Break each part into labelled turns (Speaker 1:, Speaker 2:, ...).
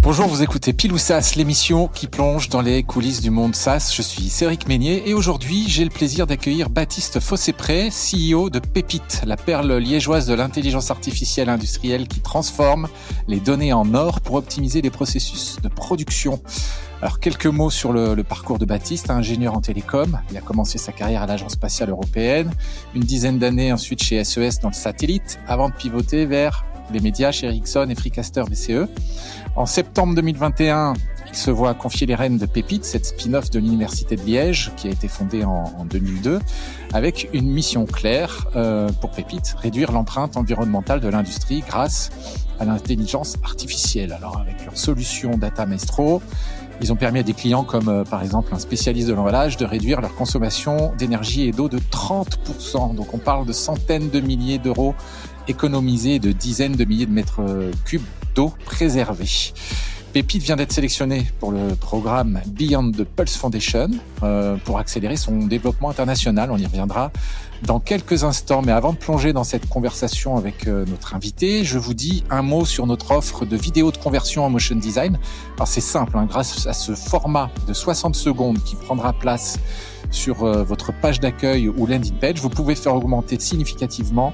Speaker 1: Bonjour, vous écoutez Pile ou SaaS, l'émission qui plonge dans les coulisses du monde SaaS. Je suis Cédric Meignier et aujourd'hui, j'ai le plaisir d'accueillir Baptiste Fossépré, CEO de Pépite, la perle liégeoise de l'intelligence artificielle industrielle qui transforme les données en or pour optimiser les processus de production. Alors, quelques mots sur le parcours de Baptiste, ingénieur en télécom. Il a commencé sa carrière à l'Agence spatiale européenne, une dizaine d'années ensuite chez SES dans le satellite, avant de pivoter vers les médias chez Ericsson et Freecaster BCE. En septembre 2021, il se voit confier les rênes de Pépite, cette spin-off de l'Université de Liège, qui a été fondée en 2002, avec une mission claire pour Pépite, réduire l'empreinte environnementale de l'industrie grâce à l'intelligence artificielle. Alors, avec leur solution Data Maestro, ils ont permis à des clients comme par exemple un spécialiste de l'emballage de réduire leur consommation d'énergie et d'eau de 30%. Donc on parle de centaines de milliers d'euros économisés et de dizaines de milliers de mètres cubes d'eau préservée. Pépite vient d'être sélectionné pour le programme Beyond the Pulse Foundation pour accélérer son développement international. On y reviendra dans quelques instants. Mais avant de plonger dans cette conversation avec notre invité, je vous dis un mot sur notre offre de vidéo de conversion en motion design. Alors c'est simple, grâce à ce format de 60 secondes qui prendra place sur votre page d'accueil ou landing page, vous pouvez faire augmenter significativement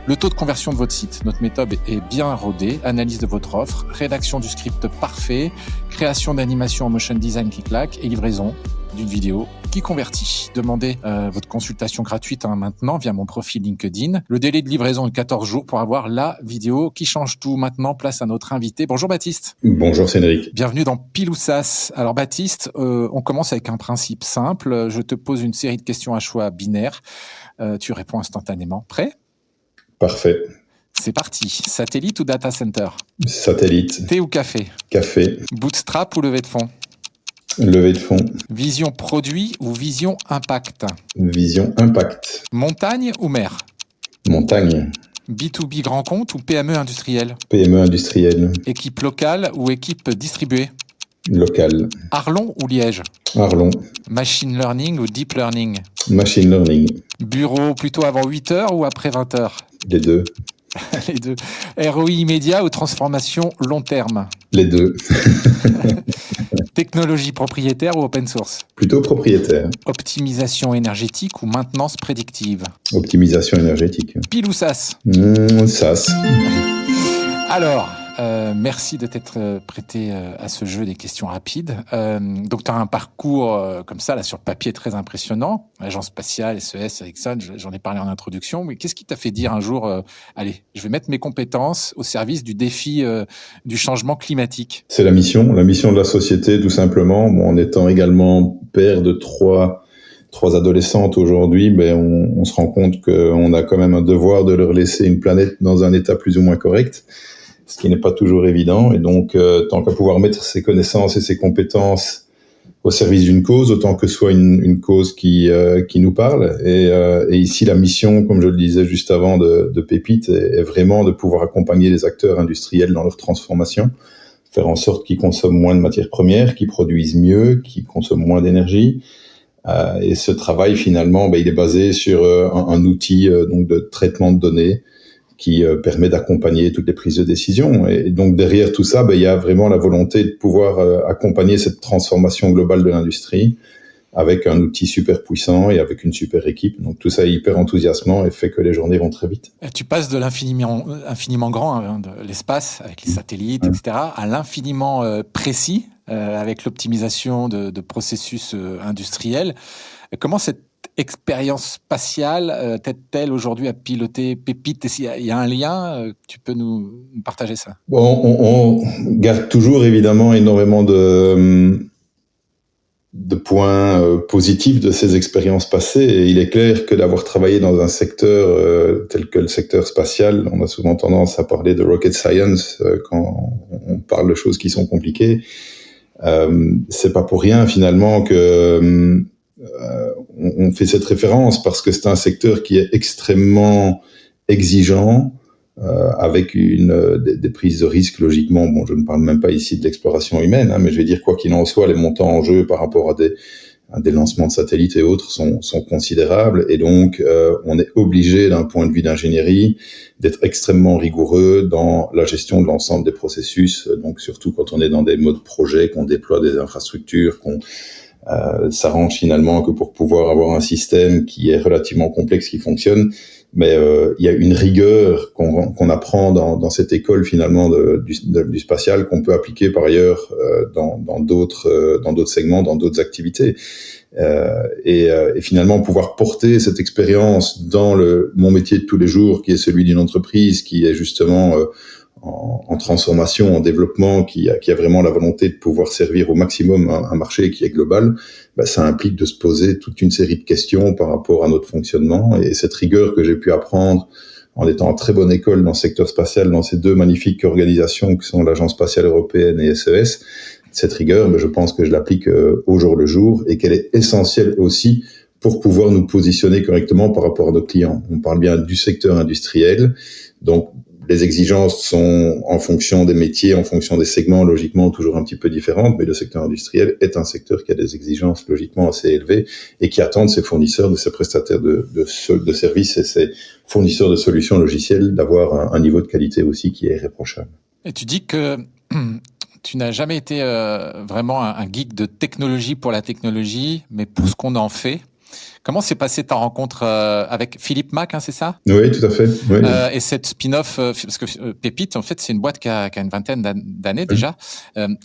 Speaker 1: le taux de conversion de votre site. Notre méthode est bien rodée, analyse de votre offre, rédaction du script parfait, création d'animation en motion design qui claque et livraison d'une vidéo qui convertit. Demandez votre consultation gratuite maintenant via mon profil LinkedIn. Le délai de livraison est de 14 jours pour avoir la vidéo qui change tout. Maintenant, place à notre invité. Bonjour Baptiste.
Speaker 2: Bonjour Cédric.
Speaker 1: Bienvenue dans Pile ou SaaS. Alors Baptiste, on commence avec un principe simple. Je te pose une série de questions à choix binaire. Tu réponds instantanément. Prêt ?
Speaker 2: Parfait.
Speaker 1: C'est parti. Satellite ou data center ?
Speaker 2: Satellite.
Speaker 1: Thé ou café ?
Speaker 2: Café.
Speaker 1: Bootstrap ou levée de fonds ?
Speaker 2: Levée de fonds.
Speaker 1: Vision produit ou vision impact ?
Speaker 2: Vision impact.
Speaker 1: Montagne ou mer ?
Speaker 2: Montagne.
Speaker 1: B2B grand compte ou PME industrielle ?
Speaker 2: PME industrielle.
Speaker 1: Équipe locale ou équipe distribuée ?
Speaker 2: Locale.
Speaker 1: Arlon ou Liège ?
Speaker 2: Arlon.
Speaker 1: Machine learning ou deep learning ?
Speaker 2: Machine learning.
Speaker 1: Bureau plutôt avant 8h ou après 20h ?
Speaker 2: Les deux.
Speaker 1: Les deux. ROI immédiat ou transformation long terme ?
Speaker 2: Les deux.
Speaker 1: Technologie propriétaire ou open source ?
Speaker 2: Plutôt propriétaire.
Speaker 1: Optimisation énergétique ou maintenance prédictive ?
Speaker 2: Optimisation énergétique.
Speaker 1: Pile ou SaaS ?
Speaker 2: SaaS.
Speaker 1: Alors, merci de t'être prêté à ce jeu des questions rapides. Donc, tu as un parcours comme ça, là, sur le papier, très impressionnant. Agence spatiale, SES, Ericsson, j'en ai parlé en introduction. Mais qu'est-ce qui t'a fait dire un jour, allez, je vais mettre mes compétences au service du défi du changement climatique ?
Speaker 2: C'est la mission de la société, tout simplement. Bon, en étant également père de trois adolescentes aujourd'hui, on se rend compte qu'on a quand même un devoir de leur laisser une planète dans un état plus ou moins correct, ce qui n'est pas toujours évident. Et donc, tant qu'à pouvoir mettre ses connaissances et ses compétences au service d'une cause, autant que ce soit une cause qui nous parle. Et ici, la mission, comme je le disais juste avant, de Pépite est vraiment de pouvoir accompagner les acteurs industriels dans leur transformation, faire en sorte qu'ils consomment moins de matières premières, qu'ils produisent mieux, qu'ils consomment moins d'énergie. Et ce travail, finalement, il est basé sur un outil donc de traitement de données qui permet d'accompagner toutes les prises de décision. Et donc, derrière tout ça, il y a vraiment la volonté de pouvoir accompagner cette transformation globale de l'industrie avec un outil super puissant et avec une super équipe. Donc, tout ça est hyper enthousiasmant et fait que les journées vont très vite.
Speaker 1: Tu passes de l'infiniment grand, de l'espace, avec les satellites, etc., à l'infiniment précis, avec l'optimisation de processus industriels. Comment cette expérience spatiale t'aide-t-elle aujourd'hui à piloter Pépite ? Il y a un lien, tu peux nous partager ça ?
Speaker 2: Bon, on garde toujours évidemment énormément de points positifs de ces expériences passées. Et il est clair que d'avoir travaillé dans un secteur tel que le secteur spatial, on a souvent tendance à parler de rocket science quand on parle de choses qui sont compliquées. C'est pas pour rien finalement que on fait cette référence, parce que c'est un secteur qui est extrêmement exigeant, avec des prises de risque logiquement. Bon, je ne parle même pas ici de l'exploration humaine, mais je vais dire, quoi qu'il en soit, les montants en jeu par rapport à des lancements de satellites et autres sont considérables. Et donc, on est obligé, d'un point de vue d'ingénierie, d'être extrêmement rigoureux dans la gestion de l'ensemble des processus. Donc, surtout quand on est dans des modes projet, qu'on déploie des infrastructures, qu'on s'arrange finalement que pour pouvoir avoir un système qui est relativement complexe, qui fonctionne. Mais il y a une rigueur qu'on apprend dans cette école finalement du spatial qu'on peut appliquer par ailleurs dans d'autres segments, dans d'autres activités. Et finalement pouvoir porter cette expérience dans mon métier de tous les jours, qui est celui d'une entreprise qui est justement en transformation, en développement, qui a vraiment la volonté de pouvoir servir au maximum un marché qui est global, ça implique de se poser toute une série de questions par rapport à notre fonctionnement. Et cette rigueur que j'ai pu apprendre en étant en très bonne école dans le secteur spatial, dans ces deux magnifiques organisations qui sont l'Agence spatiale européenne et SES, cette rigueur, je pense que je l'applique au jour le jour et qu'elle est essentielle aussi pour pouvoir nous positionner correctement par rapport à nos clients. On parle bien du secteur industriel, donc les exigences sont en fonction des métiers, en fonction des segments, logiquement toujours un petit peu différentes, mais le secteur industriel est un secteur qui a des exigences logiquement assez élevées et qui attend de ses fournisseurs, de ses prestataires de services et ses fournisseurs de solutions logicielles d'avoir un niveau de qualité aussi qui est irréprochable.
Speaker 1: Et tu dis que tu n'as jamais été vraiment un geek de technologie pour la technologie, mais pour ce qu'on en fait. Comment s'est passée ta rencontre avec Philippe Mac, c'est ça ?
Speaker 2: Oui, tout à fait. Oui.
Speaker 1: Et cette spin-off, parce que Pépite, en fait, c'est une boîte qui a une vingtaine d'années déjà.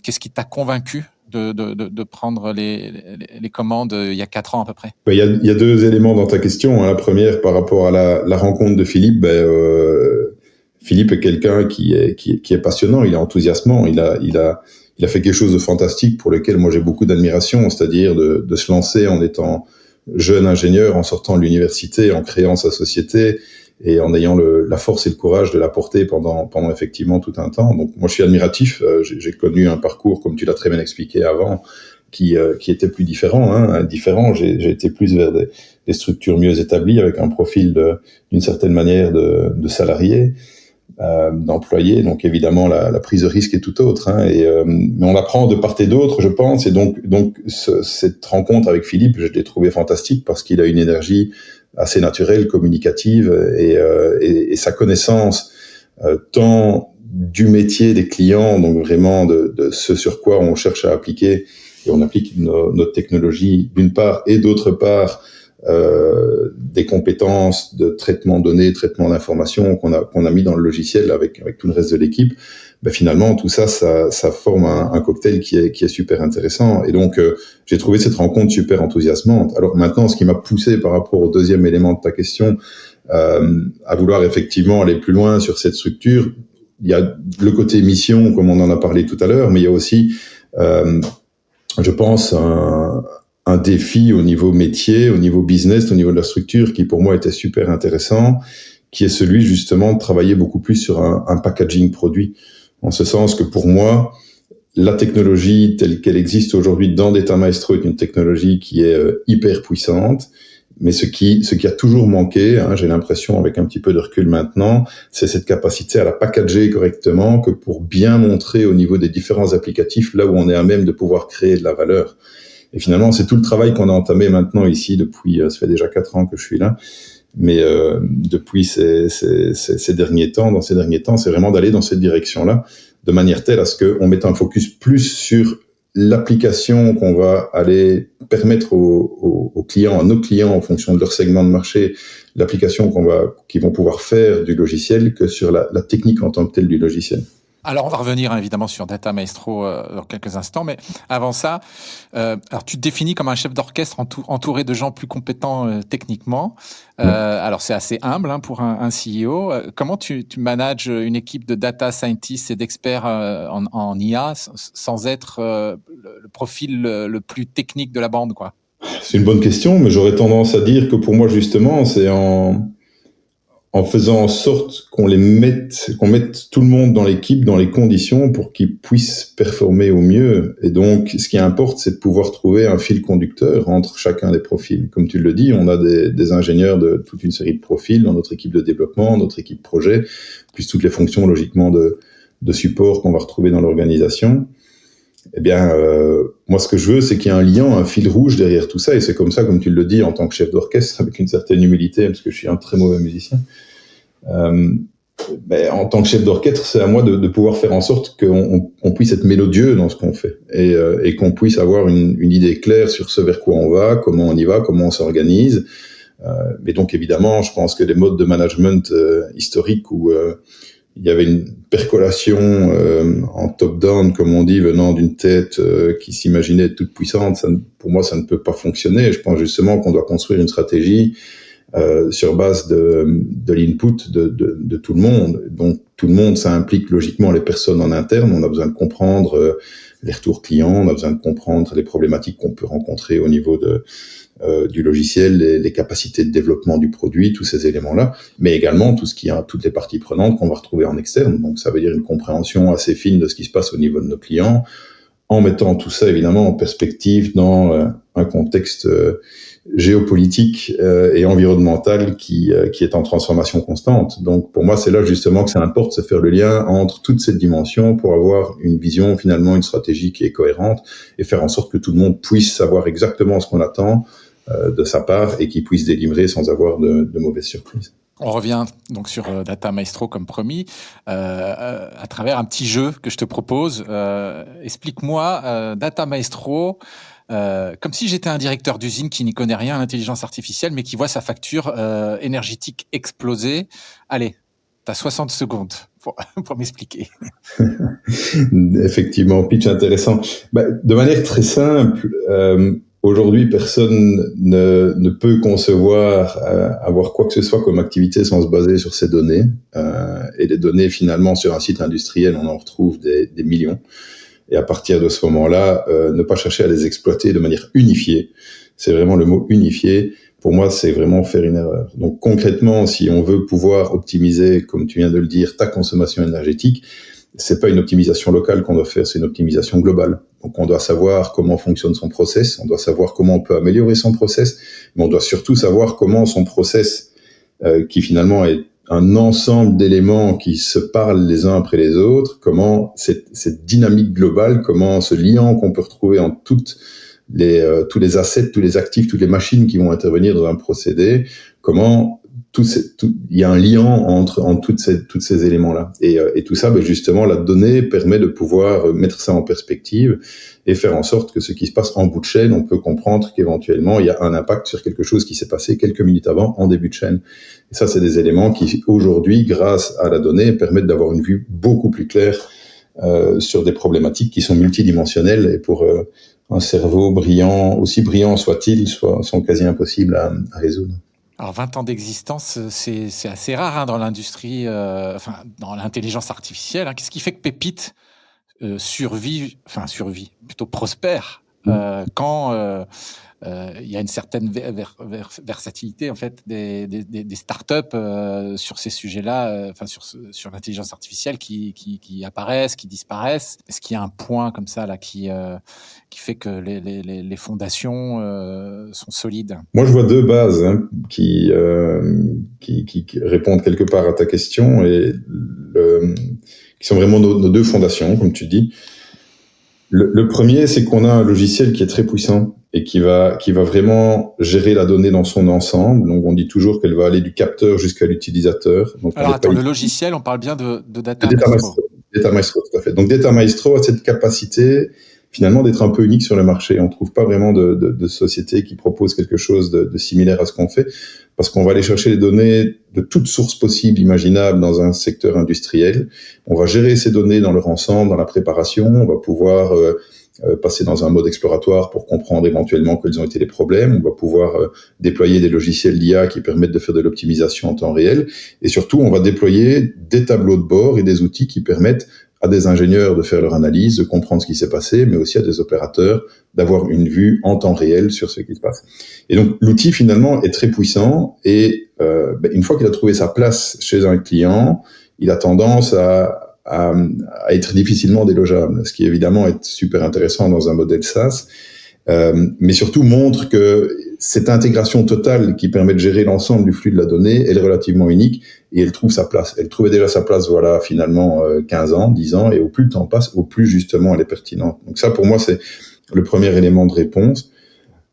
Speaker 1: Qu'est-ce qui t'a convaincu de prendre les commandes il y a 4 ans à peu près ?
Speaker 2: Il y a deux éléments dans ta question. La première, par rapport à la rencontre de Philippe, Philippe est quelqu'un qui est passionnant, il est enthousiasmant, il a fait quelque chose de fantastique pour lequel moi j'ai beaucoup d'admiration, c'est-à-dire de se lancer en étant jeune ingénieur, en sortant de l'université, en créant sa société et en ayant la force et le courage de la porter pendant effectivement tout un temps. Donc moi je suis admiratif, j'ai connu un parcours, comme tu l'as très bien expliqué avant, qui était plus différent. J'ai été plus vers des structures mieux établies, avec un profil d'une certaine manière de salarié, d'employé. Donc évidemment la prise de risque est tout autre, mais on apprend de part et d'autre, je pense. Et donc cette rencontre avec Philippe, je l'ai trouvé fantastique parce qu'il a une énergie assez naturelle, communicative, et sa connaissance tant du métier des clients, donc vraiment de ce sur quoi on cherche à appliquer, et on applique notre technologie d'une part, et d'autre part des compétences de traitement de données, traitement d'informations qu'on a mis dans le logiciel avec tout le reste de l'équipe. Finalement tout ça forme un cocktail qui est super intéressant. Et donc j'ai trouvé cette rencontre super enthousiasmante. Alors maintenant, ce qui m'a poussé par rapport au deuxième élément de ta question à vouloir effectivement aller plus loin sur cette structure, il y a le côté mission, comme on en a parlé tout à l'heure, mais il y a aussi je pense un défi au niveau métier, au niveau business, au niveau de la structure, qui pour moi était super intéressant, qui est celui justement de travailler beaucoup plus sur un packaging produit. En ce sens que pour moi, la technologie telle qu'elle existe aujourd'hui dans Data Maestro est une technologie qui est hyper puissante, mais ce qui a toujours manqué, j'ai l'impression avec un petit peu de recul maintenant, c'est cette capacité à la packager correctement, que pour bien montrer au niveau des différents applicatifs là où on est à même de pouvoir créer de la valeur. Et finalement, c'est tout le travail qu'on a entamé maintenant ici depuis, ça fait déjà 4 ans que je suis là, mais depuis ces derniers temps, c'est vraiment d'aller dans cette direction-là, de manière telle à ce qu'on mette un focus plus sur l'application qu'on va aller permettre aux clients, à nos clients, en fonction de leur segment de marché, l'application qu'ils vont pouvoir faire du logiciel, que sur la technique en tant que telle du logiciel.
Speaker 1: Alors, on va revenir évidemment sur Data Maestro dans quelques instants, mais avant ça, alors tu te définis comme un chef d'orchestre entouré de gens plus compétents techniquement. Alors, c'est assez humble pour un CEO. Comment tu manages une équipe de data scientists et d'experts en IA sans être le profil le plus technique de la bande, quoi ?
Speaker 2: C'est une bonne question, mais j'aurais tendance à dire que pour moi, justement, c'est en faisant en sorte qu'on mette tout le monde dans l'équipe, dans les conditions pour qu'ils puissent performer au mieux. Et donc, ce qui importe, c'est de pouvoir trouver un fil conducteur entre chacun des profils. Comme tu le dis, on a des ingénieurs de toute une série de profils dans notre équipe de développement, notre équipe projet, puis toutes les fonctions, logiquement, de support qu'on va retrouver dans l'organisation. Eh bien, moi, ce que je veux, c'est qu'il y ait un lien, un fil rouge derrière tout ça, et c'est comme ça, comme tu le dis, en tant que chef d'orchestre, avec une certaine humilité, parce que je suis un très mauvais musicien. En tant que chef d'orchestre, c'est à moi de pouvoir faire en sorte qu'on puisse être mélodieux dans ce qu'on fait, et qu'on puisse avoir une idée claire sur ce vers quoi on va, comment on y va, comment on s'organise. Mais donc, évidemment, je pense que les modes de management historiques où il y avait une percolation en top-down, comme on dit, venant d'une tête qui s'imaginait être toute puissante, pour moi, ça ne peut pas fonctionner. Je pense justement qu'on doit construire une stratégie sur base de l'input de tout le monde. Donc, tout le monde, ça implique logiquement les personnes en interne. On a besoin de comprendre les retours clients, on a besoin de comprendre les problématiques qu'on peut rencontrer au niveau du logiciel, les capacités de développement du produit, tous ces éléments-là, mais également toutes les parties prenantes qu'on va retrouver en externe. Donc, ça veut dire une compréhension assez fine de ce qui se passe au niveau de nos clients, en mettant tout ça, évidemment, en perspective dans un contexte géopolitique et environnemental qui est en transformation constante. Donc, pour moi, c'est là justement que ça importe, c'est faire le lien entre toutes ces dimensions pour avoir une vision, finalement, une stratégie qui est cohérente et faire en sorte que tout le monde puisse savoir exactement ce qu'on attend de sa part et qu'il puisse délivrer sans avoir de mauvaises surprises.
Speaker 1: On revient donc sur Data Maestro comme promis, à travers un petit jeu que je te propose. Explique-moi Data Maestro, comme si j'étais un directeur d'usine qui n'y connaît rien à l'intelligence artificielle, mais qui voit sa facture énergétique exploser. Allez, t'as 60 secondes pour m'expliquer.
Speaker 2: Effectivement, pitch intéressant. De manière très simple, aujourd'hui, personne ne peut concevoir avoir quoi que ce soit comme activité sans se baser sur ces données. Et les données, finalement, sur un site industriel, on en retrouve des millions. Et à partir de ce moment-là, ne pas chercher à les exploiter de manière unifiée. C'est vraiment le mot unifié. Pour moi, c'est vraiment faire une erreur. Donc concrètement, si on veut pouvoir optimiser, comme tu viens de le dire, ta consommation énergétique, c'est pas une optimisation locale qu'on doit faire, c'est une optimisation globale. Donc on doit savoir comment fonctionne son process, on doit savoir comment on peut améliorer son process, mais on doit surtout savoir comment son process, qui finalement est un ensemble d'éléments qui se parlent les uns après les autres, comment cette dynamique globale, comment ce lien qu'on peut retrouver en tous les assets, tous les actifs, toutes les machines qui vont intervenir dans un procédé, comment il y a un lien entre tous ces éléments-là. Et tout ça, justement, la donnée permet de pouvoir mettre ça en perspective et faire en sorte que ce qui se passe en bout de chaîne, on peut comprendre qu'éventuellement, il y a un impact sur quelque chose qui s'est passé quelques minutes avant en début de chaîne. Et ça, c'est des éléments qui, aujourd'hui, grâce à la donnée, permettent d'avoir une vue beaucoup plus claire sur des problématiques qui sont multidimensionnelles et pour un cerveau brillant, aussi brillant soit-il, sont quasi impossibles à résoudre.
Speaker 1: Alors 20 ans d'existence, c'est assez rare dans l'industrie, dans l'intelligence artificielle. Qu'est-ce qui fait que Pépite survit, plutôt prospère quand il y a une certaine versatilité en fait des startups sur ces sujets-là, sur l'intelligence artificielle qui apparaissent, qui disparaissent. Est-ce qu'il y a un point comme ça là qui fait que les fondations sont solides?
Speaker 2: Moi, je vois deux bases qui répondent quelque part à ta question et qui sont vraiment nos deux fondations, comme tu dis. Le premier, c'est qu'on a un logiciel qui est très puissant et qui va vraiment gérer la donnée dans son ensemble. Donc, on dit toujours qu'elle va aller du capteur jusqu'à l'utilisateur. Donc,
Speaker 1: alors, attends, le logiciel, on parle bien de Data
Speaker 2: Maestro. Data Maestro, tout à fait. Donc, Data Maestro a cette capacité, finalement, d'être un peu unique sur le marché. On ne trouve pas vraiment de société qui propose quelque chose de similaire à ce qu'on fait, parce qu'on va aller chercher les données de toutes sources possibles, imaginables dans un secteur industriel. On va gérer ces données dans leur ensemble, dans la préparation. On va pouvoir passer dans un mode exploratoire pour comprendre éventuellement quels ont été les problèmes. On va pouvoir déployer des logiciels d'IA qui permettent de faire de l'optimisation en temps réel. Et surtout, on va déployer des tableaux de bord et des outils qui permettent à des ingénieurs de faire leur analyse, de comprendre ce qui s'est passé, mais aussi à des opérateurs d'avoir une vue en temps réel sur ce qui se passe. Et donc, l'outil, finalement, est très puissant et une fois qu'il a trouvé sa place chez un client, il a tendance à être difficilement délogeable, ce qui évidemment est super intéressant dans un modèle SaaS, mais surtout montre que cette intégration totale qui permet de gérer l'ensemble du flux de la donnée, elle est relativement unique et elle trouve sa place. Elle trouvait déjà sa place, voilà, finalement, 15 ans, 10 ans, et au plus le temps passe, au plus justement elle est pertinente. Donc ça, pour moi, c'est le premier élément de réponse.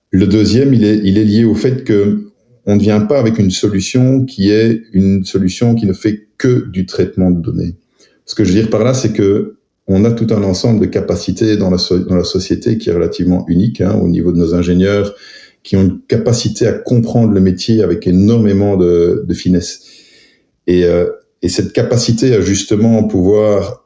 Speaker 2: Le deuxième, il est lié au fait que on ne vient pas avec une solution qui est une solution qui ne fait que du traitement de données. Ce que je veux dire par là, c'est que on a tout un ensemble de capacités dans la société qui est relativement unique, au niveau de nos ingénieurs, qui ont une capacité à comprendre le métier avec énormément de finesse. Et cette capacité à justement pouvoir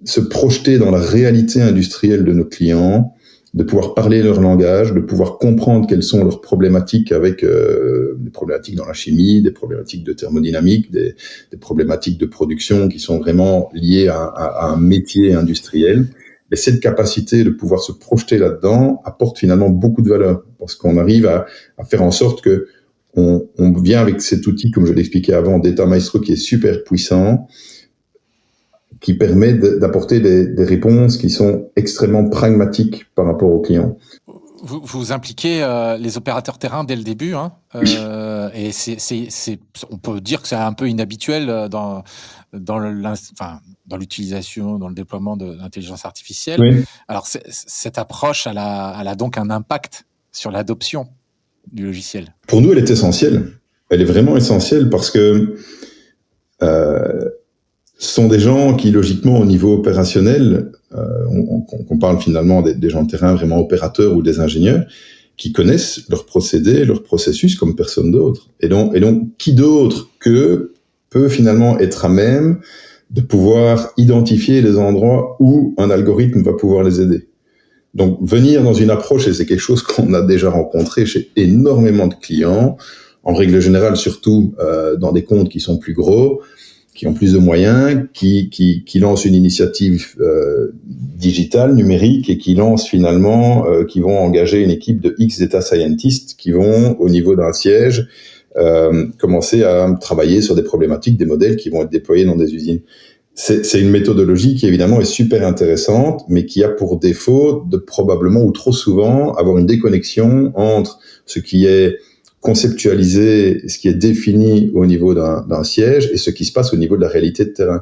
Speaker 2: se projeter dans la réalité industrielle de nos clients, de pouvoir parler leur langage, de pouvoir comprendre quelles sont leurs problématiques avec des problématiques dans la chimie, des problématiques de thermodynamique, des problématiques de production qui sont vraiment liées à un métier industriel. Et cette capacité de pouvoir se projeter là-dedans apporte finalement beaucoup de valeur, parce qu'on arrive à faire en sorte que on vient avec cet outil, comme je l'expliquais avant, Data Maestro, qui est super puissant, qui permet d'apporter des réponses qui sont extrêmement pragmatiques par rapport aux clients.
Speaker 1: Vous impliquez les opérateurs terrain dès le début,
Speaker 2: Oui.
Speaker 1: Et on peut dire que c'est un peu inhabituel dans l'utilisation, dans le déploiement de l'intelligence artificielle.
Speaker 2: Oui.
Speaker 1: Alors cette approche, elle a donc un impact sur l'adoption du logiciel.
Speaker 2: Pour nous, elle est essentielle. Elle est vraiment essentielle parce que ce sont des gens qui, logiquement, au niveau opérationnel, on parle finalement des gens de terrain vraiment opérateurs ou des ingénieurs, qui connaissent leurs procédés, leurs processus comme personne d'autre. Et donc, qui d'autre que peut finalement être à même de pouvoir identifier les endroits où un algorithme va pouvoir les aider. Donc, venir dans une approche, et c'est quelque chose qu'on a déjà rencontré chez énormément de clients, en règle générale, surtout dans des comptes qui sont plus gros, qui ont plus de moyens, qui lancent une initiative digitale, numérique, et qui lancent finalement, qui vont engager une équipe de X data scientists qui vont, au niveau d'un siège, commencer à travailler sur des problématiques, des modèles qui vont être déployés dans des usines. C'est une méthodologie qui, évidemment, est super intéressante, mais qui a pour défaut de probablement, ou trop souvent, avoir une déconnexion entre ce qui est conceptualisé, ce qui est défini au niveau d'un siège et ce qui se passe au niveau de la réalité de terrain.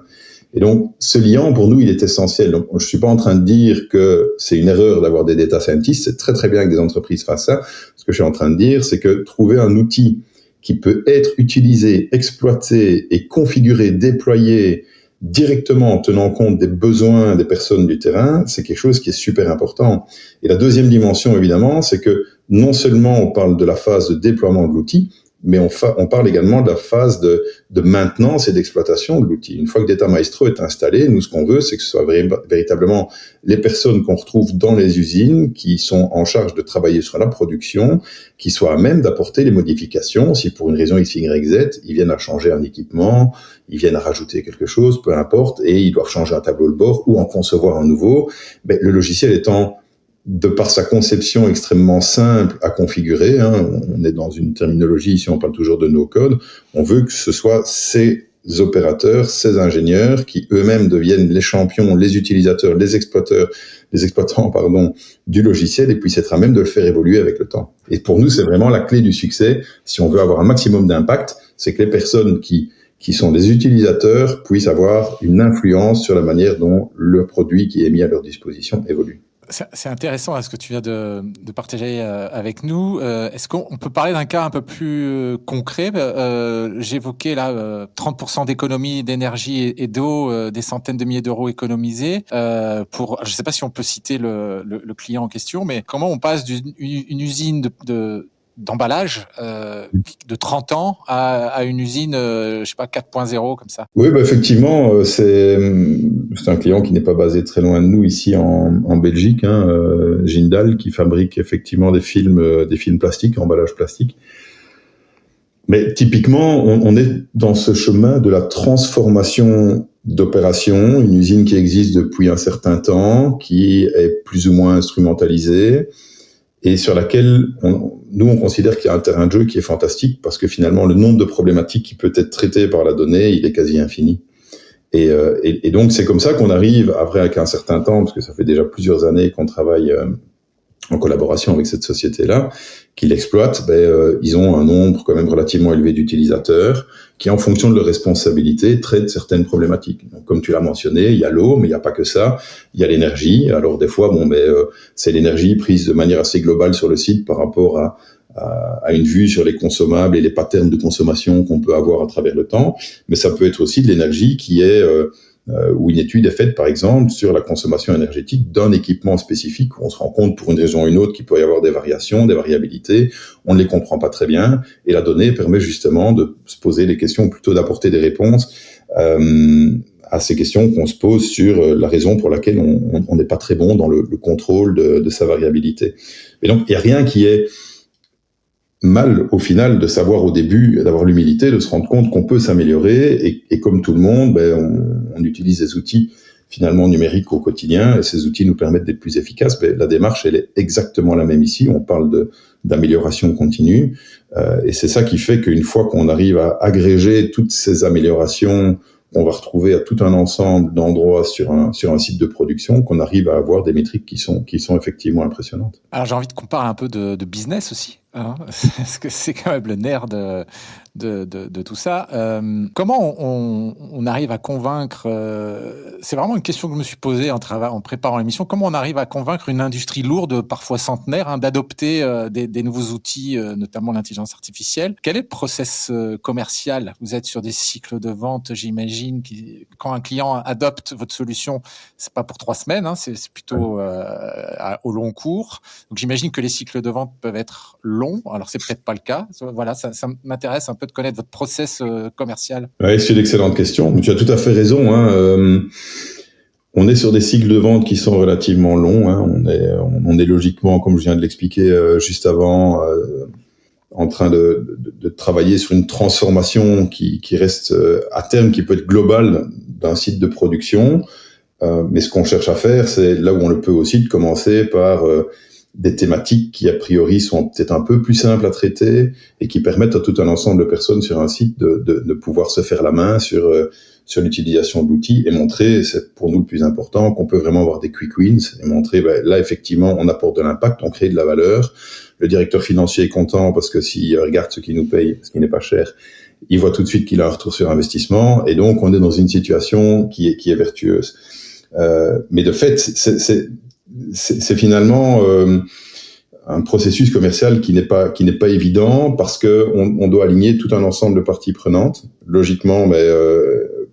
Speaker 2: Et donc, ce lien, pour nous, il est essentiel. Donc, je suis pas en train de dire que c'est une erreur d'avoir des data scientists. C'est très, très bien que des entreprises fassent ça. Ce que je suis en train de dire, c'est que trouver un outil qui peut être utilisé, exploité et configuré, déployé directement en tenant compte des besoins des personnes du terrain, c'est quelque chose qui est super important. Et la deuxième dimension, évidemment, c'est que non seulement on parle de la phase de déploiement de l'outil, mais on parle également de la phase de maintenance et d'exploitation de l'outil. Une fois que Data Maestro est installé, nous, ce qu'on veut, c'est que ce soit véritablement les personnes qu'on retrouve dans les usines qui sont en charge de travailler sur la production, qui soient à même d'apporter les modifications. Si pour une raison X, Y, Z, ils viennent à changer un équipement, ils viennent à rajouter quelque chose, peu importe, et ils doivent changer un tableau de bord ou en concevoir un nouveau, ben, le logiciel étant, de par sa conception extrêmement simple à configurer, on est dans une terminologie, ici on parle toujours de no-code, on veut que ce soit ces opérateurs, ces ingénieurs qui eux-mêmes deviennent les champions, les utilisateurs, les exploitants du logiciel et puissent être à même de le faire évoluer avec le temps. Et pour nous, c'est vraiment la clé du succès. Si on veut avoir un maximum d'impact, c'est que les personnes qui sont des utilisateurs puissent avoir une influence sur la manière dont le produit qui est mis à leur disposition évolue.
Speaker 1: C'est intéressant ce que tu viens de partager avec nous. Est-ce qu'on peut parler d'un cas un peu plus concret? J'évoquais là 30% d'économie d'énergie et d'eau, des centaines de milliers d'euros économisés. Je ne sais pas si on peut citer le client en question, mais comment on passe d'une usine d'emballage de 30 ans à une usine, 4.0 comme ça?
Speaker 2: Oui, effectivement, c'est un client qui n'est pas basé très loin de nous ici en Belgique, Jindal, qui fabrique effectivement des films plastiques, emballage plastique. Mais typiquement, on est dans ce chemin de la transformation d'opération, une usine qui existe depuis un certain temps, qui est plus ou moins instrumentalisée, et sur laquelle on considère qu'il y a un terrain de jeu qui est fantastique parce que finalement le nombre de problématiques qui peut être traité par la donnée, il est quasi infini. Et donc c'est comme ça qu'on arrive, après avec un certain temps, parce que ça fait déjà plusieurs années qu'on travaille en collaboration avec cette société-là, qui l'exploite, ils ont un nombre quand même relativement élevé d'utilisateurs qui, en fonction de leurs responsabilités, traitent certaines problématiques. Donc, comme tu l'as mentionné, il y a l'eau, mais il n'y a pas que ça. Il y a l'énergie. Alors, des fois, c'est l'énergie prise de manière assez globale sur le site par rapport à une vue sur les consommables et les patterns de consommation qu'on peut avoir à travers le temps. Mais ça peut être aussi de l'énergie qui est où une étude est faite, par exemple, sur la consommation énergétique d'un équipement spécifique, où on se rend compte, pour une raison ou une autre, qu'il peut y avoir des variations, des variabilités, on ne les comprend pas très bien, et la donnée permet justement de se poser des questions, plutôt d'apporter des réponses à ces questions qu'on se pose sur la raison pour laquelle on n'est pas très bon dans le contrôle de sa variabilité. Et donc, il n'y a rien qui est mal au final de savoir au début, d'avoir l'humilité, de se rendre compte qu'on peut s'améliorer et comme tout le monde, on utilise des outils finalement numériques au quotidien et ces outils nous permettent d'être plus efficaces. La démarche, elle est exactement la même ici. On parle d'amélioration continue et c'est ça qui fait qu'une fois qu'on arrive à agréger toutes ces améliorations qu'on va retrouver à tout un ensemble d'endroits sur un site de production, qu'on arrive à avoir des métriques qui sont effectivement impressionnantes.
Speaker 1: Alors j'ai envie qu'on parle un peu de business aussi, hein, parce que c'est quand même le nerf de tout ça. Comment on arrive à convaincre, c'est vraiment une question que je me suis posée en préparant l'émission, comment on arrive à convaincre une industrie lourde, parfois centenaire, d'adopter des nouveaux outils, notamment l'intelligence artificielle. Quel est le process commercial? Vous êtes sur des cycles de vente, j'imagine, quand un client adopte votre solution, c'est pas pour 3 semaines, hein, c'est plutôt au long cours. Donc j'imagine que les cycles de vente peuvent être longs. Alors c'est peut-être pas le cas. Voilà, ça m'intéresse un peu de connaître votre process commercial.
Speaker 2: Oui, c'est une excellente question. Tu as tout à fait raison. On est sur des cycles de vente qui sont relativement longs. On est logiquement, comme je viens de l'expliquer juste avant, en train de travailler sur une transformation qui reste à terme, qui peut être globale d'un site de production. Mais ce qu'on cherche à faire, c'est là où on le peut aussi, de commencer par des thématiques qui a priori sont peut-être un peu plus simples à traiter et qui permettent à tout un ensemble de personnes sur un site de pouvoir se faire la main sur l'utilisation de l'outil et montrer, c'est pour nous le plus important, qu'on peut vraiment avoir des quick wins et montrer, là effectivement on apporte de l'impact, on crée de la valeur. Le directeur financier est content parce que s'il regarde ce qu'il nous paye, ce qui n'est pas cher, il voit tout de suite qu'il a un retour sur investissement et donc on est dans une situation qui est vertueuse. Mais de fait, c'est finalement un processus commercial qui n'est pas évident parce que on doit aligner tout un ensemble de parties prenantes. Logiquement,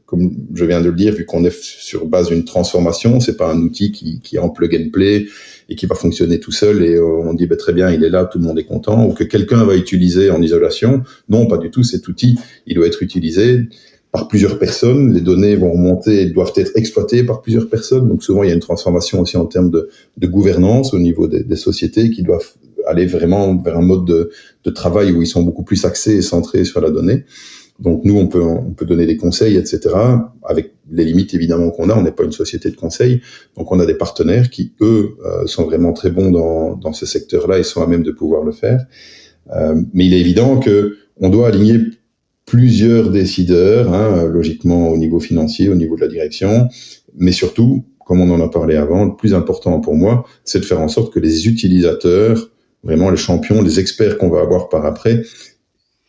Speaker 2: comme je viens de le dire, vu qu'on est sur base d'une transformation, c'est pas un outil qui est en plug and play et qui va fonctionner tout seul et on dit très bien, il est là, tout le monde est content, ou que quelqu'un va utiliser en isolation. Non, pas du tout. Cet outil, il doit être utilisé par plusieurs personnes, les données vont remonter, doivent être exploitées par plusieurs personnes. Donc souvent, il y a une transformation aussi en termes de gouvernance au niveau des sociétés qui doivent aller vraiment vers un mode de travail où ils sont beaucoup plus axés et centrés sur la donnée. Donc nous, on peut donner des conseils, etc. Avec les limites évidemment qu'on a. On n'est pas une société de conseil, donc on a des partenaires qui eux sont vraiment très bons dans ce secteur-là et sont à même de pouvoir le faire. Mais il est évident que on doit aligner plusieurs décideurs, logiquement au niveau financier, au niveau de la direction, mais surtout, comme on en a parlé avant, le plus important pour moi, c'est de faire en sorte que les utilisateurs, vraiment les champions, les experts qu'on va avoir par après,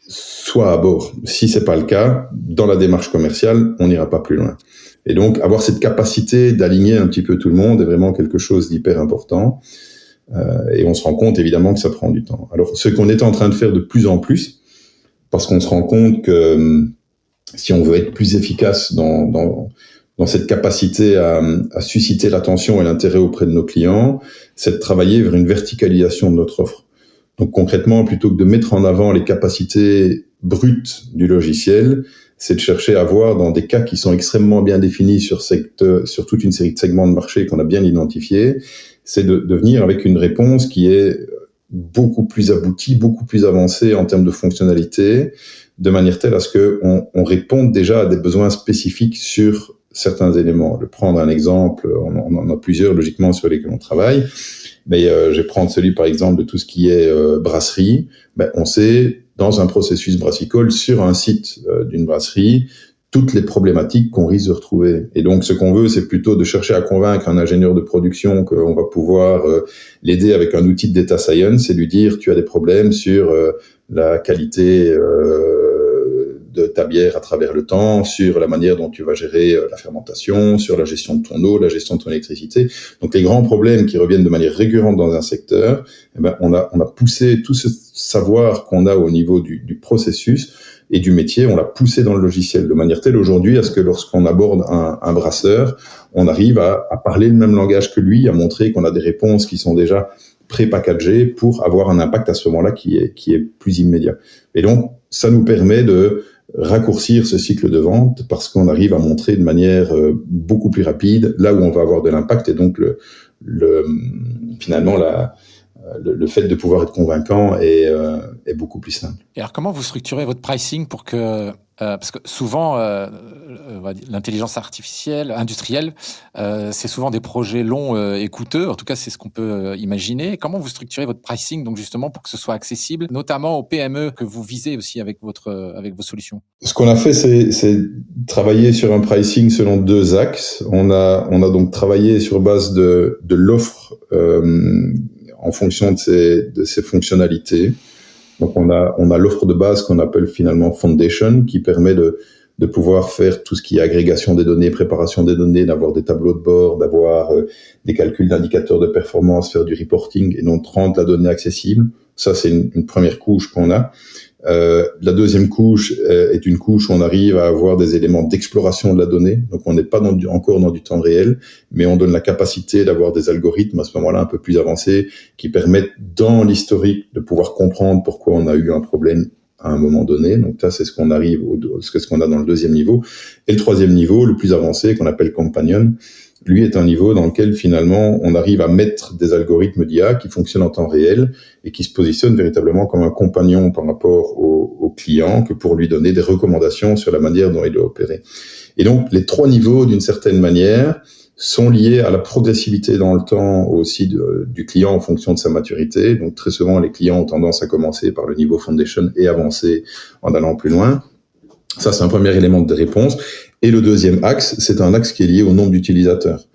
Speaker 2: soient à bord. Si c'est pas le cas, dans la démarche commerciale, on n'ira pas plus loin. Et donc, avoir cette capacité d'aligner un petit peu tout le monde est vraiment quelque chose d'hyper important. Et on se rend compte évidemment que ça prend du temps. Alors, ce qu'on est en train de faire de plus en plus, parce qu'on se rend compte que si on veut être plus efficace dans cette capacité à susciter l'attention et l'intérêt auprès de nos clients, c'est de travailler vers une verticalisation de notre offre. Donc concrètement, plutôt que de mettre en avant les capacités brutes du logiciel, c'est de chercher à voir dans des cas qui sont extrêmement bien définis sur toute une série de segments de marché qu'on a bien identifiés, c'est de venir avec une réponse qui est beaucoup plus abouti, beaucoup plus avancé en termes de fonctionnalité, de manière telle à ce qu'on réponde déjà à des besoins spécifiques sur certains éléments. Je vais prendre un exemple, on en a plusieurs logiquement sur lesquels on travaille, mais je vais prendre celui par exemple de tout ce qui est brasserie. On sait, dans un processus brassicole, sur un site d'une brasserie, toutes les problématiques qu'on risque de retrouver. Et donc, ce qu'on veut, c'est plutôt de chercher à convaincre un ingénieur de production qu'on va pouvoir l'aider avec un outil de data science et lui dire, tu as des problèmes sur la qualité de ta bière à travers le temps, sur la manière dont tu vas gérer la fermentation, sur la gestion de ton eau, la gestion de ton électricité. Donc, les grands problèmes qui reviennent de manière récurrente dans un secteur, eh ben, on a poussé tout ce savoir qu'on a au niveau du processus et du métier, on l'a poussé dans le logiciel de manière telle aujourd'hui à ce que lorsqu'on aborde un brasseur, on arrive à parler le même langage que lui, à montrer qu'on a des réponses qui sont déjà pré-packagées pour avoir un impact à ce moment-là qui est plus immédiat. Et donc, ça nous permet de raccourcir ce cycle de vente parce qu'on arrive à montrer de manière beaucoup plus rapide là où on va avoir de l'impact et donc finalement le fait de pouvoir être convaincant est beaucoup plus simple.
Speaker 1: Et alors, comment vous structurez votre pricing pour que... parce que souvent, l'intelligence artificielle, industrielle, c'est souvent des projets longs et coûteux. En tout cas, c'est ce qu'on peut imaginer. Comment vous structurez votre pricing, donc justement, pour que ce soit accessible, notamment aux PME que vous visez aussi avec vos solutions?
Speaker 2: Ce qu'on a fait, c'est travailler sur un pricing selon deux axes. On a donc travaillé sur base de l'offre en fonction de ses fonctionnalités. Donc, on a l'offre de base qu'on appelle finalement Foundation, qui permet de pouvoir faire tout ce qui est agrégation des données, préparation des données, d'avoir des tableaux de bord, d'avoir des calculs d'indicateurs de performance, faire du reporting et donc rendre la donnée accessible. Ça, c'est une première couche qu'on a. La deuxième couche est une couche où on arrive à avoir des éléments d'exploration de la donnée. Donc, on n'est pas encore dans du temps réel, mais on donne la capacité d'avoir des algorithmes à ce moment-là un peu plus avancés qui permettent, dans l'historique, de pouvoir comprendre pourquoi on a eu un problème à un moment donné. Donc, ça, c'est ce qu'on a dans le deuxième niveau. Et le troisième niveau, le plus avancé, qu'on appelle Companion, lui est un niveau dans lequel finalement on arrive à mettre des algorithmes d'IA qui fonctionnent en temps réel et qui se positionnent véritablement comme un compagnon par rapport au client que pour lui donner des recommandations sur la manière dont il doit opérer. Et donc les trois niveaux d'une certaine manière sont liés à la progressivité dans le temps aussi du client en fonction de sa maturité. Donc très souvent les clients ont tendance à commencer par le niveau foundation et avancer en allant plus loin. Ça, c'est un premier élément de réponse. Et le deuxième axe, c'est un axe qui est lié au nombre d'utilisateurs.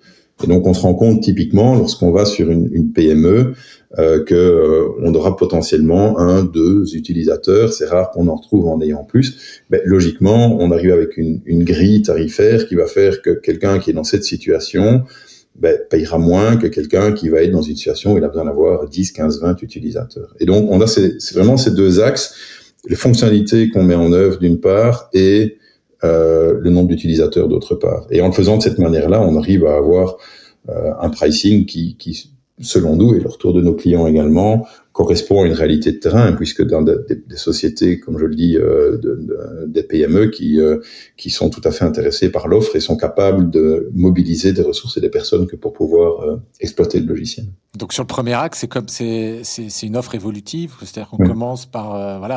Speaker 2: Et donc, on se rend compte typiquement, lorsqu'on va sur une PME, on aura potentiellement 1, 2 utilisateurs. C'est rare qu'on en retrouve en ayant plus. Mais logiquement, on arrive avec une grille tarifaire qui va faire que quelqu'un qui est dans cette situation payera moins que quelqu'un qui va être dans une situation où il a besoin d'avoir 10, 15, 20 utilisateurs. Et donc, on a c'est vraiment ces deux axes, les fonctionnalités qu'on met en œuvre d'une part et le nombre d'utilisateurs d'autre part. Et en le faisant de cette manière-là, on arrive à avoir un pricing qui, selon nous, et le retour de nos clients également, correspond à une réalité de terrain, puisque dans des sociétés, comme je le dis, des PME qui sont tout à fait intéressées par l'offre et sont capables de mobiliser des ressources et des personnes que pour pouvoir exploiter le logiciel.
Speaker 1: Donc sur le premier axe, c'est une offre évolutive, c'est-à-dire qu'on commence par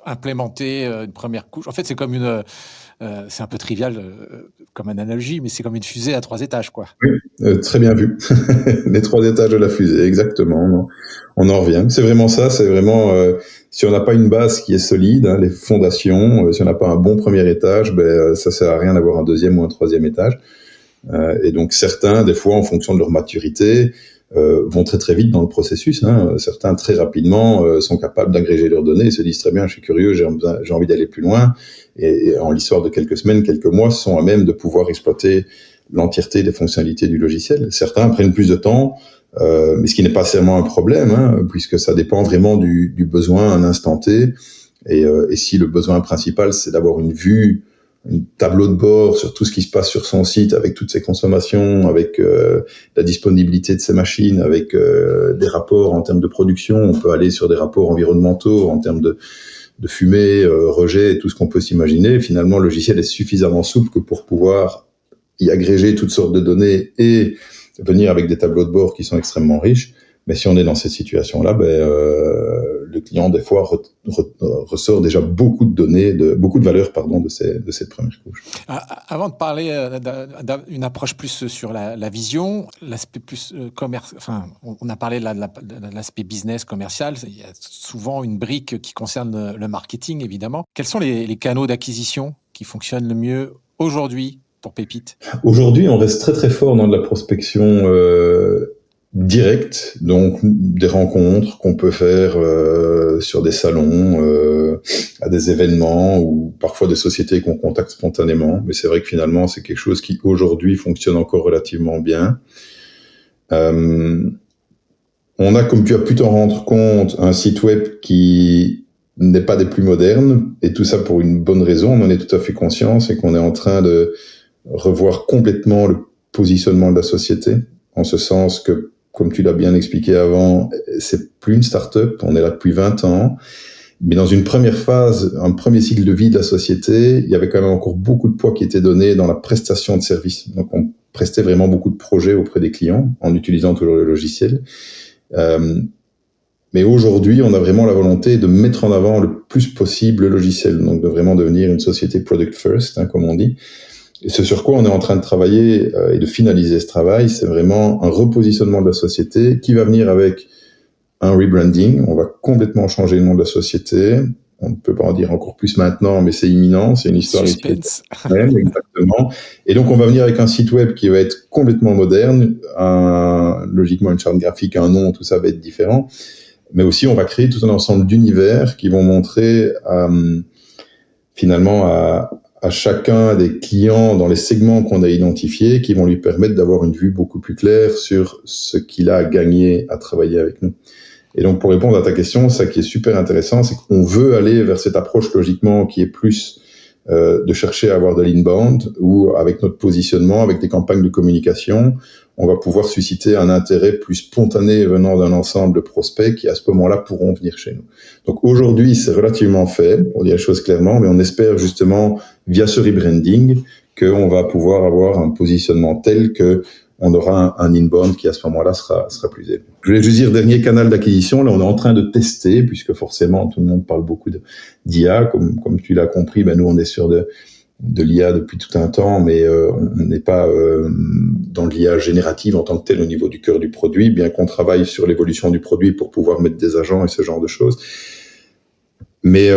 Speaker 1: implémenter une première couche. En fait, c'est comme c'est un peu trivial comme une analogie, mais c'est comme une fusée à 3 étages, quoi.
Speaker 2: Oui, très bien vu. Les 3 étages de la fusée, exactement. On en revient. C'est vraiment ça. C'est vraiment si on n'a pas une base qui est solide, les fondations. Si on n'a pas un bon premier étage, ça sert à rien d'avoir un deuxième ou un troisième étage. Et donc certains, des fois, en fonction de leur maturité, vont très très vite dans le processus. Certains très rapidement sont capables d'agréger leurs données et se disent très bien, je suis curieux, j'ai envie d'aller plus loin. Et en l'histoire de quelques semaines, quelques mois, sont à même de pouvoir exploiter l'entièreté des fonctionnalités du logiciel. Certains prennent plus de temps, mais ce qui n'est pas seulement un problème, puisque ça dépend vraiment du besoin à un instant T. Et si le besoin principal, c'est d'avoir une vue, un tableau de bord sur tout ce qui se passe sur son site, avec toutes ses consommations, avec la disponibilité de ses machines, avec des rapports en termes de production. On peut aller sur des rapports environnementaux en termes de fumée, rejet et tout ce qu'on peut s'imaginer. Finalement, le logiciel est suffisamment souple que pour pouvoir y agréger toutes sortes de données et venir avec des tableaux de bord qui sont extrêmement riches. Mais si on est dans cette situation-là, le client, des fois, ressort déjà beaucoup de données, beaucoup de valeur, de cette première couche.
Speaker 1: Avant de parler d'une approche plus sur la vision, l'aspect plus commercial, on a parlé de l'aspect business commercial. Il y a souvent une brique qui concerne le marketing, évidemment. Quels sont les canaux d'acquisition qui fonctionne le mieux aujourd'hui pour Pépite?
Speaker 2: Aujourd'hui, on reste très très fort dans de la prospection directe, donc des rencontres qu'on peut faire sur des salons, à des événements ou parfois des sociétés qu'on contacte spontanément. Mais c'est vrai que finalement, c'est quelque chose qui aujourd'hui fonctionne encore relativement bien. On a, comme tu as pu t'en rendre compte, un site web qui n'est pas des plus modernes, et tout ça pour une bonne raison. On en est tout à fait conscient, c'est qu'on est en train de revoir complètement le positionnement de la société, en ce sens que, comme tu l'as bien expliqué avant, c'est plus une start-up, on est là depuis 20 ans, mais dans une première phase, un premier cycle de vie de la société, il y avait quand même encore beaucoup de poids qui était donné dans la prestation de services. Donc on prestait vraiment beaucoup de projets auprès des clients, en utilisant toujours le logiciel. Mais aujourd'hui, on a vraiment la volonté de mettre en avant le plus possible le logiciel, donc de vraiment devenir une société product first, comme on dit. Et ce sur quoi on est en train de travailler et de finaliser ce travail, c'est vraiment un repositionnement de la société qui va venir avec un rebranding. On va complètement changer le nom de la société. On ne peut pas en dire encore plus maintenant, mais c'est imminent. C'est une histoire
Speaker 1: Suspense.
Speaker 2: Même, exactement. Et donc, on va venir avec un site web qui va être complètement moderne. Logiquement, une charte graphique, un nom, tout ça va être différent. Mais aussi, on va créer tout un ensemble d'univers qui vont montrer finalement à chacun des clients dans les segments qu'on a identifiés, qui vont lui permettre d'avoir une vue beaucoup plus claire sur ce qu'il a gagné à travailler avec nous. Et donc, pour répondre à ta question, ça qui est super intéressant, c'est qu'on veut aller vers cette approche logiquement qui est plus de chercher à avoir de l'inbound, où avec notre positionnement, avec des campagnes de communication, on va pouvoir susciter un intérêt plus spontané venant d'un ensemble de prospects qui, à ce moment-là, pourront venir chez nous. Donc aujourd'hui, c'est relativement faible, on dit la chose clairement, mais on espère justement, via ce rebranding, qu'on va pouvoir avoir un positionnement tel que on aura un inbound qui, à ce moment-là, sera plus élevé. Je voulais juste dire, dernier canal d'acquisition, là, on est en train de tester, puisque forcément, tout le monde parle beaucoup d'IA, comme tu l'as compris, nous, on est sur de l'IA depuis tout un temps, mais on n'est pas dans l'IA générative en tant que tel au niveau du cœur du produit, bien qu'on travaille sur l'évolution du produit pour pouvoir mettre des agents et ce genre de choses. Mais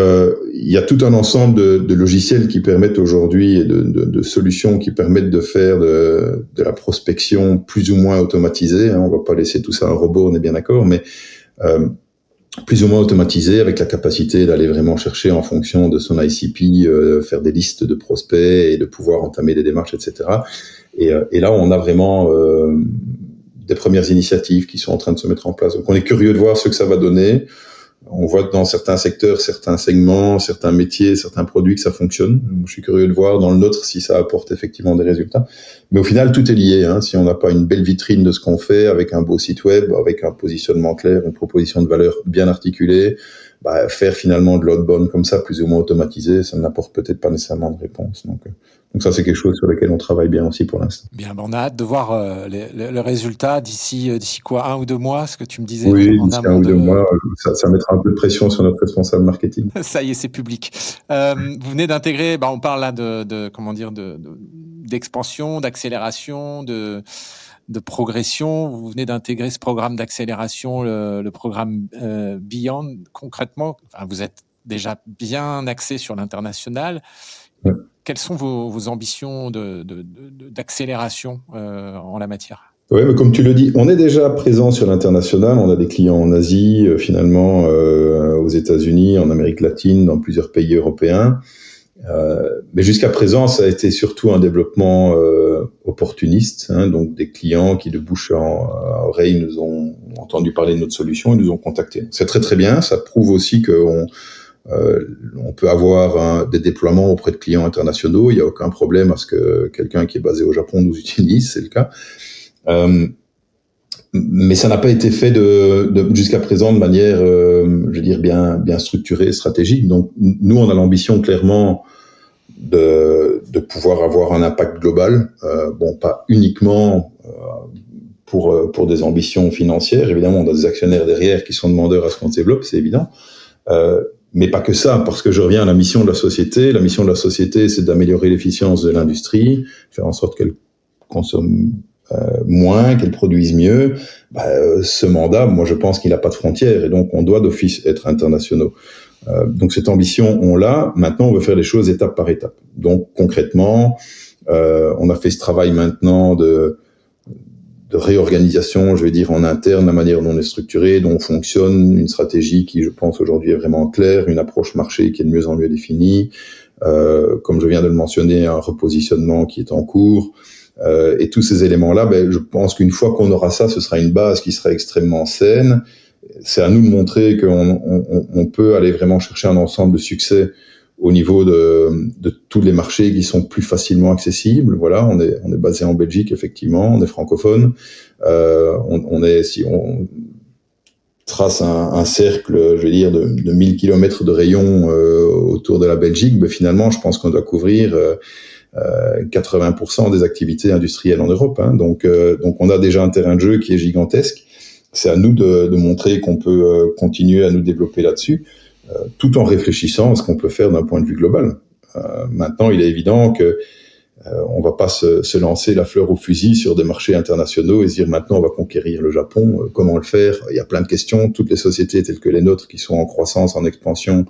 Speaker 2: il y a tout un ensemble de logiciels qui permettent aujourd'hui, de solutions qui permettent de faire de la prospection plus ou moins automatisée. On va pas laisser tout ça à un robot, on est bien d'accord, mais plus ou moins automatisée, avec la capacité d'aller vraiment chercher en fonction de son ICP, faire des listes de prospects et de pouvoir entamer des démarches, etc. Et là, on a vraiment des premières initiatives qui sont en train de se mettre en place. Donc, on est curieux de voir ce que ça va donner. On voit que dans certains secteurs, certains segments, certains métiers, certains produits que ça fonctionne. Je suis curieux de voir dans le nôtre si ça apporte effectivement des résultats. Mais au final, tout est lié. Si on n'a pas une belle vitrine de ce qu'on fait, avec un beau site web, avec un positionnement clair, une proposition de valeur bien articulée, faire finalement de l'outbound comme ça, plus ou moins automatisé, ça n'apporte peut-être pas nécessairement de réponse. Donc ça, c'est quelque chose sur lequel on travaille bien aussi pour l'instant.
Speaker 1: Bien, on a hâte de voir le résultat d'ici quoi, 1 ou 2 mois, ce que tu me disais.
Speaker 2: Oui, d'ici 1 ou 2 mois, ça mettra un peu de pression sur notre responsable marketing.
Speaker 1: Ça y est, c'est public. Vous venez d'intégrer, on parle là d'expansion, d'accélération, de progression. Vous venez d'intégrer ce programme d'accélération, le programme Beyond. Concrètement, vous êtes déjà bien axé sur l'international.
Speaker 2: Ouais.
Speaker 1: Quelles sont vos ambitions d'accélération en la matière ?
Speaker 2: Oui, mais comme tu le dis, on est déjà présent sur l'international. On a des clients en Asie, finalement, aux États-Unis, en Amérique latine, dans plusieurs pays européens. Mais jusqu'à présent, ça a été surtout un développement opportuniste, donc des clients qui, de bouche à oreille, nous ont entendu parler de notre solution et nous ont contactés. C'est très très bien. Ça prouve aussi qu'on peut avoir des déploiements auprès de clients internationaux. Il n'y a aucun problème à ce que quelqu'un qui est basé au Japon nous utilise, c'est le cas. Mais ça n'a pas été fait jusqu'à présent de manière, je veux dire, bien structurée, stratégique. Donc, nous, on a l'ambition clairement de pouvoir avoir un impact global. Pas uniquement pour des ambitions financières. Évidemment, on a des actionnaires derrière qui sont demandeurs à ce qu'on se développe, c'est évident. Mais pas que ça, parce que je reviens à la mission de la société. La mission de la société, c'est d'améliorer l'efficience de l'industrie, faire en sorte qu'elle consomme moins, qu'elle produise mieux. Ce mandat, moi, je pense qu'il n'a pas de frontières, et donc on doit d'office être internationaux. Donc cette ambition, on l'a. Maintenant, on veut faire les choses étape par étape. Donc concrètement, on a fait ce travail maintenant de réorganisation, je vais dire, en interne, la manière dont on est structuré, dont on fonctionne, une stratégie qui, je pense, aujourd'hui est vraiment claire, une approche marché qui est de mieux en mieux définie, comme je viens de le mentionner, un repositionnement qui est en cours, et tous ces éléments-là, je pense qu'une fois qu'on aura ça, ce sera une base qui sera extrêmement saine. C'est à nous de montrer qu'on peut aller vraiment chercher un ensemble de succès au niveau de tous les marchés qui sont plus facilement accessibles. Voilà, on est basé en Belgique, effectivement, on est francophone. Si on trace un cercle, je vais dire, de 1000 kilomètres de rayon autour de la Belgique, finalement, je pense qu'on doit couvrir 80% des activités industrielles en Europe. Hein. Donc on a déjà un terrain de jeu qui est gigantesque. C'est à nous de montrer qu'on peut continuer à nous développer là-dessus, tout en réfléchissant à ce qu'on peut faire d'un point de vue global. Maintenant, il est évident que on va pas se lancer la fleur au fusil sur des marchés internationaux et se dire maintenant on va conquérir le Japon. Comment le faire? Il y a plein de questions. Toutes les sociétés telles que les nôtres qui sont en croissance, en expansion,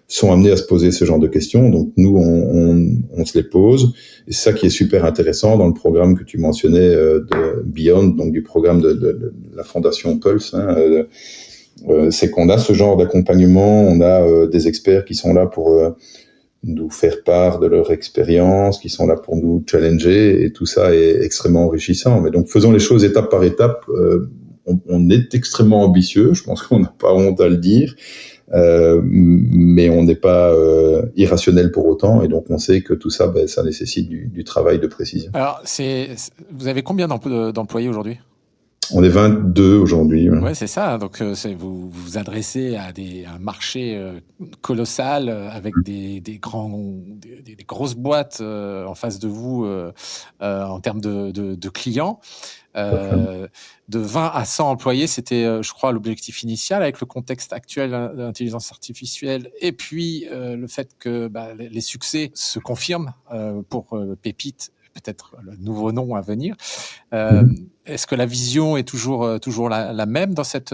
Speaker 2: sont amenés à se poser ce genre de questions. Donc nous, on se les pose. Et c'est ça qui est super intéressant dans le programme que tu mentionnais de Beyond, donc du programme de la Fondation Pulse. C'est qu'on a ce genre d'accompagnement, on a des experts qui sont là pour nous faire part de leur expérience, qui sont là pour nous challenger, et tout ça est extrêmement enrichissant. Mais donc faisons les choses étape par étape. On est extrêmement ambitieux, je pense qu'on n'a pas honte à le dire. Mais on n'est pas irrationnel pour autant, et donc on sait que tout ça, ça nécessite du travail de précision.
Speaker 1: Alors, vous avez combien d'employés aujourd'hui?
Speaker 2: On est 22 aujourd'hui.
Speaker 1: Ouais, c'est ça. Donc, vous vous adressez à un marché colossal avec des grosses boîtes en face de vous en termes de clients. De 20 à 100 employés, c'était, je crois, l'objectif initial. Avec le contexte actuel de l'intelligence artificielle et puis le fait que les succès se confirment pour Pépite, peut-être le nouveau nom à venir. Est-ce que la vision est toujours la même dans cette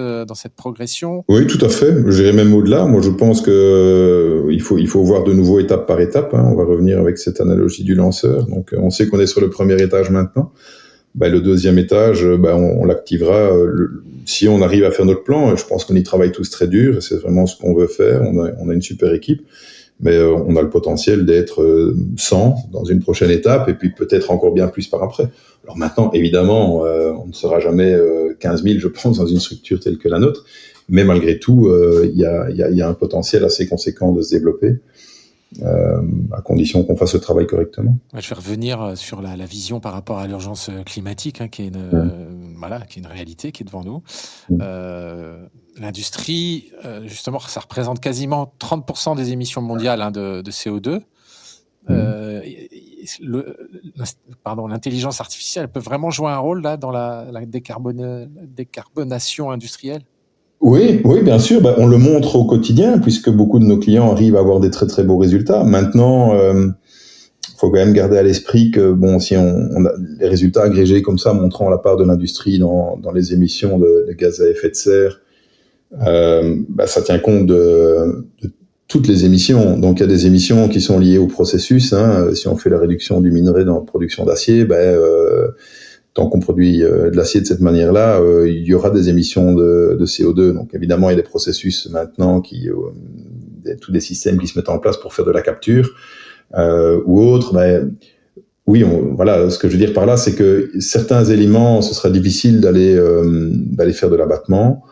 Speaker 1: progression?
Speaker 2: Oui, tout à fait. J'irai même au-delà. Moi, je pense que il faut voir de nouveau étape par étape. Hein. On va revenir avec cette analogie du lanceur. Donc, on sait qu'on est sur le premier étage maintenant. Le deuxième étage, on l'activera si on arrive à faire notre plan. Je pense qu'on y travaille tous très dur, et c'est vraiment ce qu'on veut faire. On a une super équipe, mais on a le potentiel d'être 100 dans une prochaine étape, et puis peut-être encore bien plus par après. Alors maintenant, évidemment, on ne sera jamais 15 000, je pense, dans une structure telle que la nôtre, mais malgré tout, il y a un potentiel assez conséquent de se développer. À condition qu'on fasse le travail correctement.
Speaker 1: Je vais revenir sur la vision par rapport à l'urgence climatique, qui est qui est une réalité qui est devant nous. L'industrie, justement, ça représente quasiment 30% des émissions mondiales de CO2. L'intelligence artificielle peut vraiment jouer un rôle là dans la décarbonation industrielle?
Speaker 2: Oui, bien sûr. On le montre au quotidien, puisque beaucoup de nos clients arrivent à avoir des très très beaux résultats. Maintenant, faut quand même garder à l'esprit que si on a les résultats agrégés comme ça, montrant la part de l'industrie dans les émissions de gaz à effet de serre, ça tient compte de toutes les émissions. Donc il y a des émissions qui sont liées au processus. Si on fait la réduction du minerai dans la production d'acier, tant qu'on produit de l'acier de cette manière-là, il y aura des émissions de CO2. Donc évidemment, il y a des processus maintenant tous des systèmes qui se mettent en place pour faire de la capture ou autre. Oui, ce que je veux dire par là, c'est que certains éléments, ce sera difficile d'aller faire de l'abattement.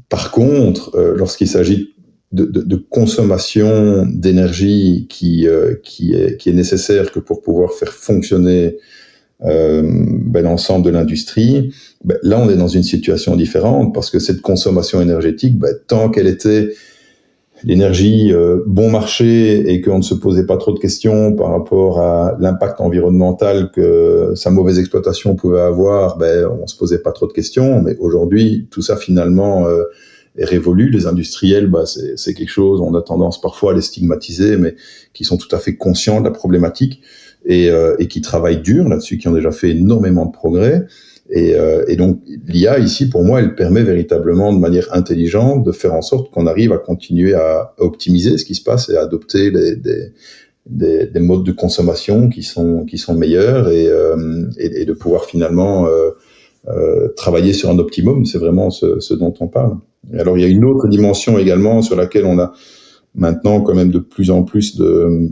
Speaker 2: Par contre, lorsqu'il s'agit de consommation d'énergie qui est nécessaire que pour pouvoir faire fonctionner l'ensemble de l'industrie, là on est dans une situation différente, parce que cette consommation énergétique, tant qu'elle était l'énergie bon marché et qu'on ne se posait pas trop de questions par rapport à l'impact environnemental que sa mauvaise exploitation pouvait avoir, on se posait pas trop de questions. Mais aujourd'hui, tout ça finalement est révolu. Les industriels, c'est quelque chose, on a tendance parfois à les stigmatiser, mais qui sont tout à fait conscients de la problématique et qui travaillent dur là-dessus, qui ont déjà fait énormément de progrès. Et donc, l'IA, ici, pour moi, elle permet véritablement, de manière intelligente, de faire en sorte qu'on arrive à continuer à optimiser ce qui se passe et à adopter des modes de consommation qui sont meilleurs et de pouvoir finalement travailler sur un optimum. C'est vraiment ce dont on parle. Et alors, il y a une autre dimension également sur laquelle on a maintenant quand même de plus en plus de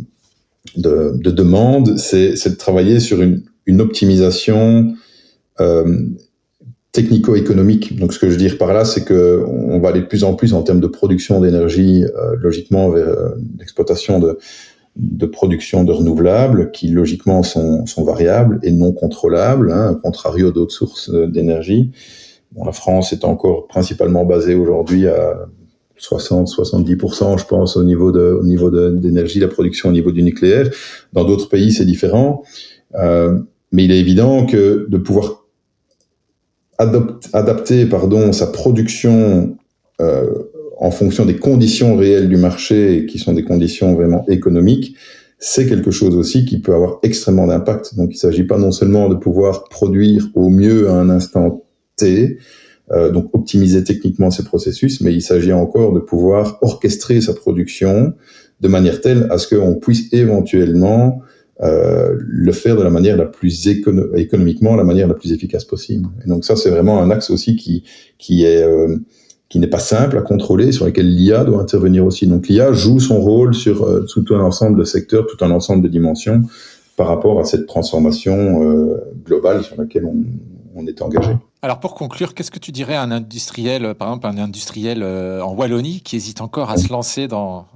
Speaker 2: demandes, c'est de travailler sur une optimisation technico-économique. Donc, ce que je veux dire par là, c'est que on va aller de plus en plus en termes de production d'énergie, logiquement vers l'exploitation de production de renouvelables, qui logiquement sont variables et non contrôlables, à contrario d'autres sources d'énergie. Bon, la France est encore principalement basée aujourd'hui à 60-70%, je pense, au niveau d'énergie, la production au niveau du nucléaire. Dans d'autres pays, c'est différent. Mais il est évident que de pouvoir adapter sa production en fonction des conditions réelles du marché, qui sont des conditions vraiment économiques, c'est quelque chose aussi qui peut avoir extrêmement d'impact. Donc, il ne s'agit pas non seulement de pouvoir produire au mieux à un instant T, donc optimiser techniquement ces processus, mais il s'agit encore de pouvoir orchestrer sa production de manière telle à ce qu'on puisse éventuellement le faire de la manière la plus économiquement, la manière la plus efficace possible. Et donc ça, c'est vraiment un axe aussi qui n'est pas simple à contrôler, sur lequel l'IA doit intervenir aussi. Donc l'IA joue son rôle sur tout un ensemble de secteurs, tout un ensemble de dimensions par rapport à cette transformation globale sur laquelle on est engagé.
Speaker 1: Alors pour conclure, qu'est-ce que tu dirais à un industriel, par exemple un industriel en Wallonie qui hésite encore à se lancer dans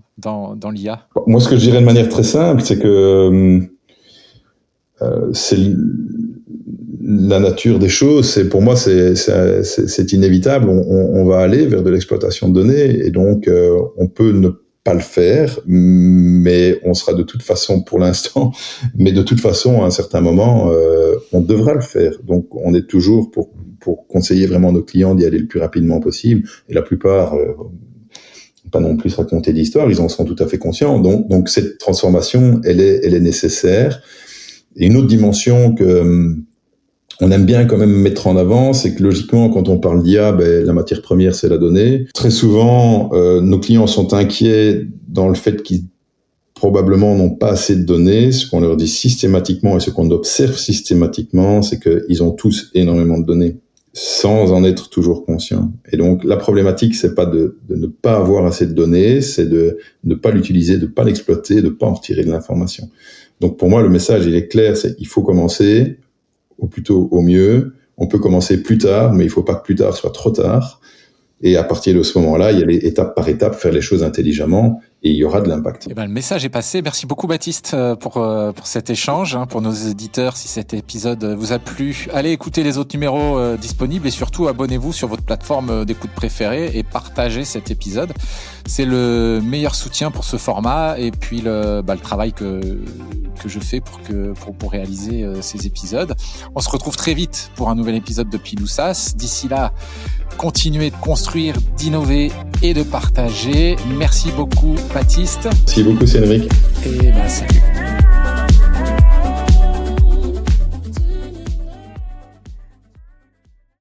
Speaker 1: l'IA?
Speaker 2: Moi, ce que je dirais de manière très simple, c'est que c'est la nature des choses. Pour moi, c'est inévitable. On va aller vers de l'exploitation de données et donc on peut ne pas le faire, mais on sera de toute façon pour l'instant, mais de toute façon à un certain moment, on devra le faire. Donc on est toujours pour conseiller vraiment nos clients d'y aller le plus rapidement possible. Et la plupart, pas non plus raconter d'histoire, ils en sont tout à fait conscients. Donc cette transformation, elle est nécessaire. Et une autre dimension que on aime bien quand même mettre en avant, c'est que logiquement, quand on parle d'IA, la matière première, c'est la donnée. Très souvent, nos clients sont inquiets dans le fait qu'ils probablement n'ont pas assez de données. Ce qu'on leur dit systématiquement et ce qu'on observe systématiquement, c'est qu'ils ont tous énormément de données, sans en être toujours conscients. Et donc, la problématique, c'est pas de ne pas avoir assez de données, c'est de ne pas l'utiliser, de pas l'exploiter, de pas en retirer de l'information. Donc, pour moi, le message, il est clair, c'est qu'il faut commencer ou plutôt au mieux. On peut commencer plus tard, mais il faut pas que plus tard soit trop tard. Et à partir de ce moment-là, il y a les étape par étape, faire les choses intelligemment, et il y aura de l'impact.
Speaker 1: Le message est passé. Merci beaucoup, Baptiste, pour cet échange. Pour nos éditeurs, si cet épisode vous a plu, allez écouter les autres numéros disponibles et surtout abonnez-vous sur votre plateforme d'écoute préférée et partagez cet épisode. C'est le meilleur soutien pour ce format et puis le travail que je fais pour réaliser ces épisodes. On se retrouve très vite pour un nouvel épisode de Pile ou Sas. D'ici là, continuez de construire, d'innover et de partager. Merci beaucoup, Baptiste.
Speaker 2: Merci beaucoup, Cédric.
Speaker 1: Et salut.